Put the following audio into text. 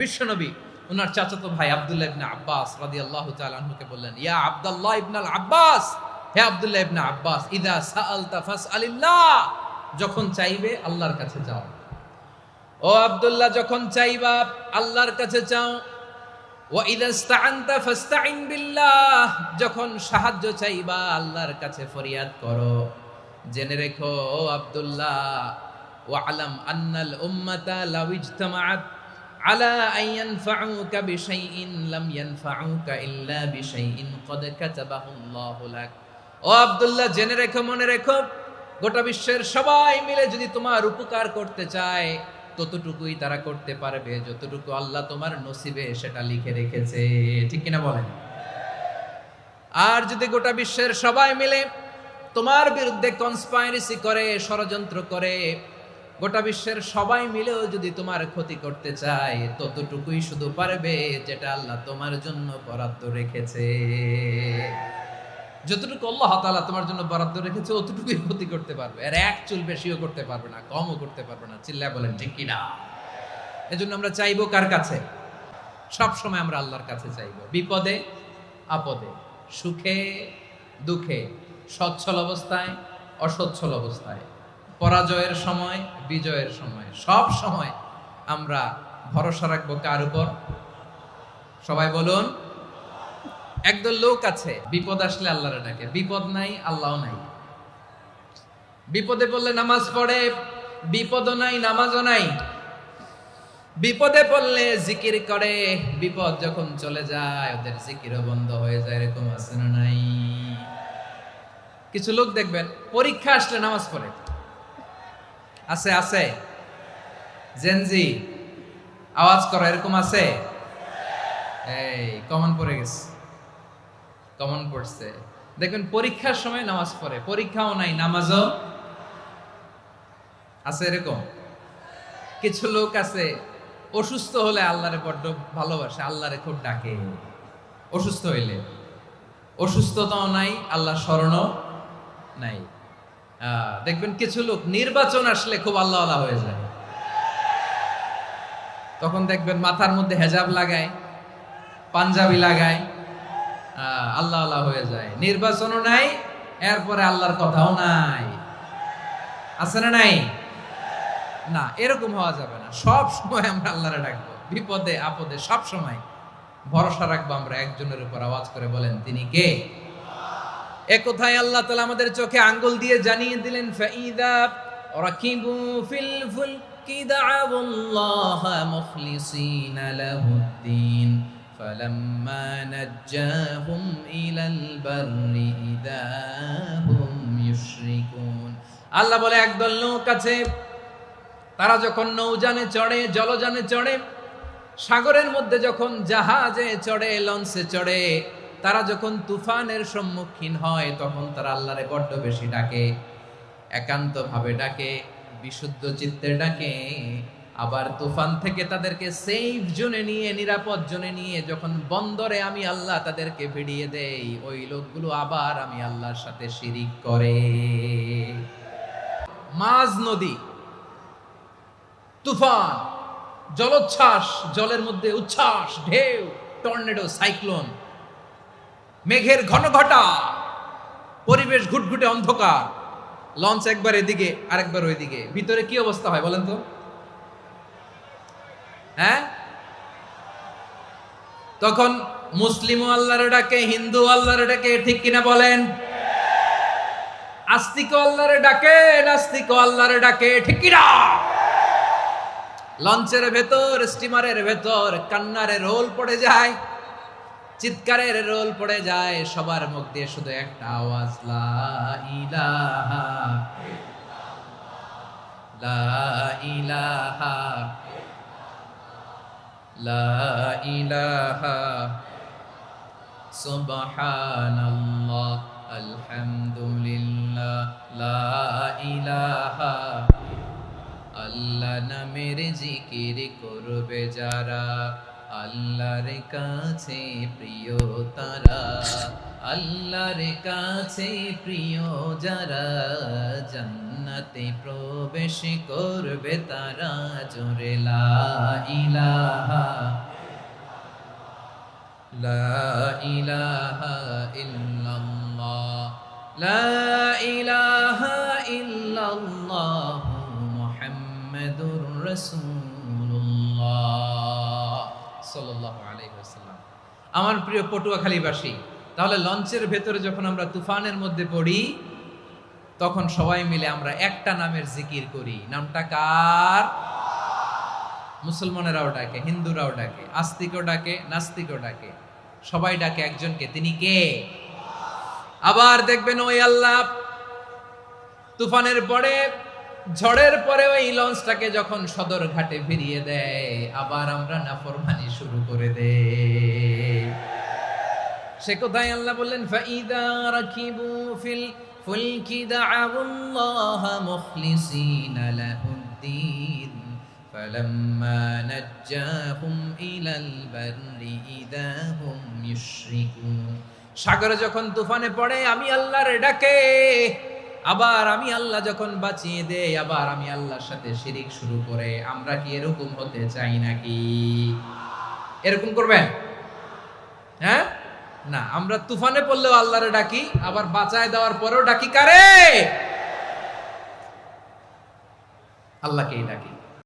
বিশ্বনবী ওনার চাচাতো ভাই আব্দুল্লাহ ইবনে আব্বাস রাদিয়াল্লাহু তাআলা আনহুকে বললেন, ইয়া আব্দুল্লাহ ইবনে আব্বাস, হে আব্দুল্লাহ ইবনে আব্বাস, ইদা সাআলতা ফাসআলিল্লাহ, যখন চাইবে আল্লাহর কাছে যাও। ও আব্দুল্লাহ, যখন চাইবা আল্লাহর কাছে চাও। ওয়া ইদা ইসতাআনতা ফাসতাইন বিল্লাহ, যখন সাহায্য চাইবা আল্লাহর কাছে ফরিয়াদ করো। জেনে রেখো ও আব্দুল্লাহ, ওয়া আলাম আন্নাল উম্মাতা লাউ ইজতামাআত আলা আন ইয়ানফাউকা বিশাইইন লাম ইয়ানফাউকা ইল্লা বিশাইইন ক্বাদ কাতাবাহু আল্লাহু লাক। ও আব্দুল্লাহ, জেনে রেখো, মনে রেখো, গোটা বিশ্বের সবাই মিলে যদি তোমার উপকার করতে চায় ততটুকুই তারা করতে পারবে যতটুকু আল্লাহ তোমার নসিবে সেটা লিখে রেখেছে। ঠিক কিনা বলেন? আর যদি গোটা বিশ্বের সবাই মিলে তোমার বিরুদ্ধে কনস্পাইরেসি করে, ষড়যন্ত্র করে, গোটা বিশ্বের সবাই মিলেও যদি তোমার ক্ষতি করতে চায় ততটুকুই শুধু পারবে যেটা আল্লাহ তোমার জন্য বরাদ্দ রেখেছে। যতটুকু আল্লাহ তাআলা তোমার জন্য বরাদ্দ রেখেছে অতটুকুই ক্ষতি করতে পারবে, আর এক চুল বেশিও করতে পারবে না, কমও করতে পারবে না। চিল্লায় বলেন ঠিক কিনা? এজন্য আমরা চাইবো কার কাছে? সব সময় আমরা আল্লাহর কাছে চাইবো, বিপদে আপদে, সুখে দুঃখে, সচ্ছল অবস্থায় অসচ্ছল অবস্থায়, পরাজয়ের সময় বিজয়ের সময়, সব সময় আমরা ভরসা রাখবো কার উপর? সবাই বলুন। একদল লোক আছে বিপদ আসলে আল্লাহরে ডাকে, বিপদ নাই আল্লাহও নাই। বিপদে পড়লে নামাজ পড়ে, বিপদও নাই নামাজও নাই। বিপদে পড়লে জিকির করে, বিপদ যখন চলে যায় ওদের জিকিরও বন্ধ হয়ে যায়। এরকম আছে না নাই? কিছু লোক দেখবেন পরীক্ষা আসলে নামাজ পড়ে। আছে আছে? জেনজি আওয়াজ করো, এরকম আছে? এই কমন পড়ে গেছে, কমন পড়ছে। দেখবেন পরীক্ষার সময় নামাজ পড়ে, পরীক্ষাও নাই নামাজও আছে। এরকম কিছু লোক আছে অসুস্থ হলে আল্লাহরে বড্ড ভালোবাসে, আল্লাহরে খুব ডাকে। অসুস্থ হইলে অসুস্থতাও নাই, আল্লাহ স্মরণও নাই। দেখবেন কিছু লোক নির্বাচন আসলে খুব আল্লাহওয়ালা হয়ে যায়। তখন দেখবেন মাথার মধ্যে হেজাব লাগায়, পাঞ্জাবি লাগায়, আল্লাহওয়ালা হয়ে যায়। নির্বাচনও নাই, এরপরে আল্লাহর কথাও নাই। আছে না নাই? না, এরকম হওয়া যাবে না। সব সময় আমরা আল্লাহরে ডাকবো, বিপদে আপদে সব সময় ভরসা রাখবো আমরা একজনের উপর। আওয়াজ করে বলেন, তিনি কে? এ কথায় আল্লাহ তাআলা আমাদের চোখে আঙ্গুল দিয়ে জানিয়ে দিলেন, ফাইদা রাকিবু ফিল ফুলকি দা'আউল্লাহ মুখলিসিনা লাহুদ্দিন ফালাম্মা নাজ্জাহুম ইলাল বাররি ইযা হুম ইউশরিকুন। আল্লাহ বলে, একদল লোক আছে তারা যখন নৌযানে চড়ে, জলযানে চড়ে, সাগরের মধ্যে যখন জাহাজে চড়ে, লঞ্চে চড়ে, তারা যখন তুফানের সম্মুখীন হয় তখন তারা আল্লাহরে বড্ড বেশি ডাকে, একান্ত ভাবে ডাকে, বিশুদ্ধ চিত্তে ডাকে। আবার তুফান থেকে তাদেরকে সেফ জোনে নিয়ে, নিরাপদ জোনে নিয়ে যখন বন্দরে আমি আল্লাহ তাদেরকে ভিড়িয়ে দেই, ওই লোকগুলো আবার আমি আল্লাহর সাথে শিরিক করে। মাঝ নদী, তুফান, জলোচ্ছ্বাস, জলের মধ্যে উচ্ছ্বাস, ঢেউ, টর্নেডো, সাইক্লোন, মেঘের ঘনঘটা, পরিবেশ ঘুটঘুটে অন্ধকার, লঞ্চ একবার এদিকে আরেকবার ওইদিকে, ভিতরে কি অবস্থা হয় বলেন তো? হ্যাঁ, তখন মুসলিমও আল্লাহর ডাকে, হিন্দু আল্লাহর ডাকে, ঠিক কিনা বলেন? আস্তিক আল্লাহর ডাকে, নাস্তিক আল্লাহর ডাকে, ঠিক কিনা? লঞ্চের ভেতর, স্টিমারের ভেতর কান্নারে রোল পড়ে যায়, চিৎকারের রোল পড়ে যায়, সবার মুখ দিয়ে শুধু একটা আওয়াজ, লা ইলাহা লা ইলাহা লা ইলাহা সুবহানাল্লাহ আলহামদুলিল্লাহ লা ইলাহা। আল্লাহ নামের জিকির করবে যারা, আল্লাহর কাছে প্রিয় তারা। আল্লাহর কাছে প্রিয় যারা, জান্নাতে প্রবেশ করবে তারা। জোরে লা ইলাহা, লা ইলাহা ইল্লাল্লাহ, লা ইলাহা ইল্লাল্লাহ মুহাম্মাদুর রাসূলুল্লাহ সাল্লাল্লাহু আলাইহি ওয়াসাল্লাম। আমার প্রিয় পটুয়াখালীবাসী, তাহলে লঞ্চের ভেতরে যখন আমরা তুফানের মধ্যে পড়ি, তখন সবাই মিলে আমরা একটা নামের জিকির করি। নামটা কার? মুসলমানেরাও ডাকে, হিন্দুরাও ডাকে, আস্তিকও ডাকে, নাস্তিকও ডাকে, সবাই ডাকে একজনকে। তিনি কে? আবার দেখবেন ওই আল্লাহ তুফানের পরে, ঝড়ের পরে ওই লঞ্চটাকে যখন সদর ঘাটে ফিরিয়ে দেয়, আবার আমরা নাফরমানি শুরু করে দেই। সে কোথায়? আল্লাহ বললেন, ফাইদা রাকিবু ফিল ফুলকি দা'আউল্লাহ মুখলিসিনা লাহুদ্দিন ফালাম্মা নাজ্জাহুম ইলাল বাররি ইযা হুম ইউশরিকুন। সাগরে যখন তুফানে পড়ে আমি আল্লাহর ডাকে, আবার আমি আল্লাহ যখন বাঁচিয়ে দেই, আবার আমি আল্লাহর সাথে শিরিক শুরু করে। আমরা কি এরকম হতে চাই নাকি? এরকম করবেন? হ্যাঁ না, আমরা তুফানে পড়লেও আল্লাহরে ডাকি, আবার বাঁচায় দেওয়ার পরেও ডাকি কারে? আল্লাহকেই ডাকি।